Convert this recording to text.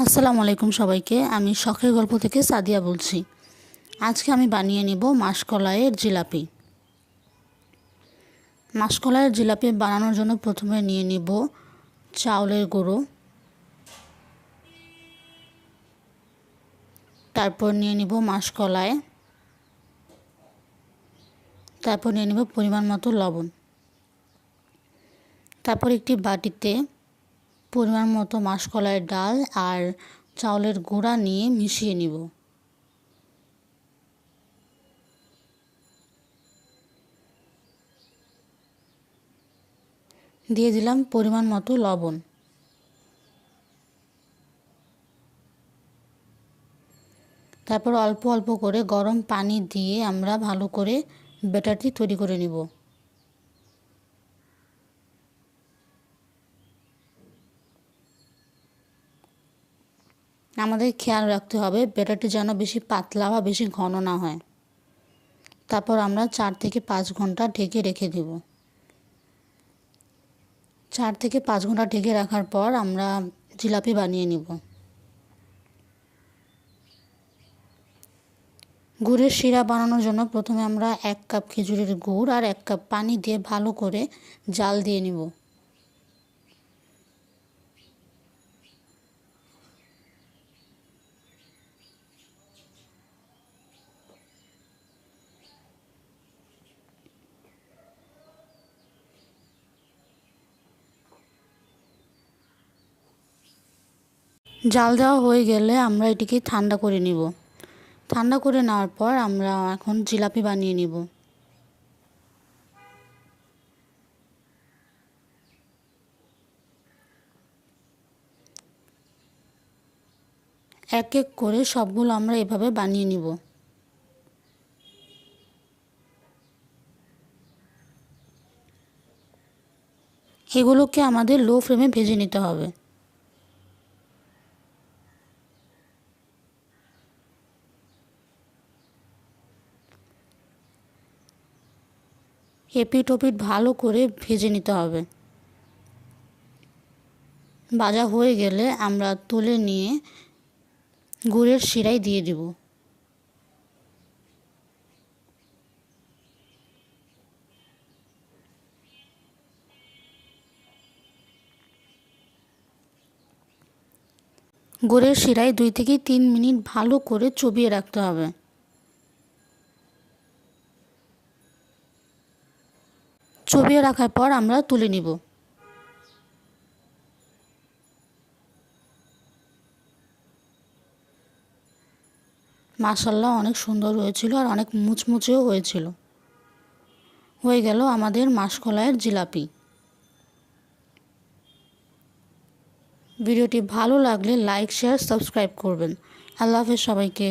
আসসালামু আলাইকুম সবাইকে। আমি শখের গল্প থেকে সাদিয়া বলছি। আজকে আমি বানিয়ে নিব মাসকলাইয়ের জিলাপি। মাসকলাইয়ের জিলাপি বানানোর জন্য প্রথমে নিয়ে নিব চাউলের গুঁড়ো, তারপর নিয়ে নিব মাসকলাই, তারপর নিয়ে নিব পরিমাণ মতো লবণ। তারপর একটি বাটিতে পরিমাণ মতো মাসকলাইয়ের ডাল আর চাউলের গুঁড়া নিয়ে মিশিয়ে নিব। দিয়ে দিলাম পরিমাণ মতো লবণ। তারপর অল্প অল্প করে গরম পানি দিয়ে আমরা ভালো করে ব্যাটারটি তৈরি করে নিব। আমাদের খেয়াল রাখতে হবে ব্যাটারটি যেন বেশি পাতলা বা বেশি ঘন না হয়। তারপর আমরা 4 থেকে 5 ঘন্টা ঢেকে রেখে দেব। 4 থেকে 5 ঘন্টা ঢেকে রাখার পর আমরা জিলাপি বানিয়ে নিব। গুড়ের শিরা বানানোর জন্য প্রথমে আমরা 1 কাপ খেজুরের গুড় আর 1 কাপ পানি দিয়ে ভালো করে জাল দিয়ে নিব। জাল দেওয়া হয়ে গেলে আমরা এটিকে ঠান্ডা করে নিব। ঠান্ডা করে নেওয়ার পর আমরা এখন জিলাপি বানিয়ে নিব। এক এক করে সবগুলো আমরা এভাবে বানিয়ে নিব। এগুলোকে আমাদের লো ফ্লেমে ভেজে নিতে হবে। এপিট ওপিট ভালো করে ভেজে নিতে হবে। ভাজা হয়ে গেলে আমরা তুলে নিয়ে গুড়ের শিরায় দিয়ে দিব। গুড়ের শিরায় 2 থেকে 3 মিনিট ভালো করে চুবিয়ে রাখতে হবে। চুবিয়ে রাখার পর আমরা তুলে নিব। মাশাআল্লাহ, অনেক সুন্দর হয়েছিল আর অনেক মুচমুচেও হয়েছিল। হয়ে গেল আমাদের মাসকলাইয়ের জিলাপি। ভিডিওটি ভালো লাগলে লাইক, শেয়ার, সাবস্ক্রাইব করবেন। আল্লাহ হাফেজ সবাইকে।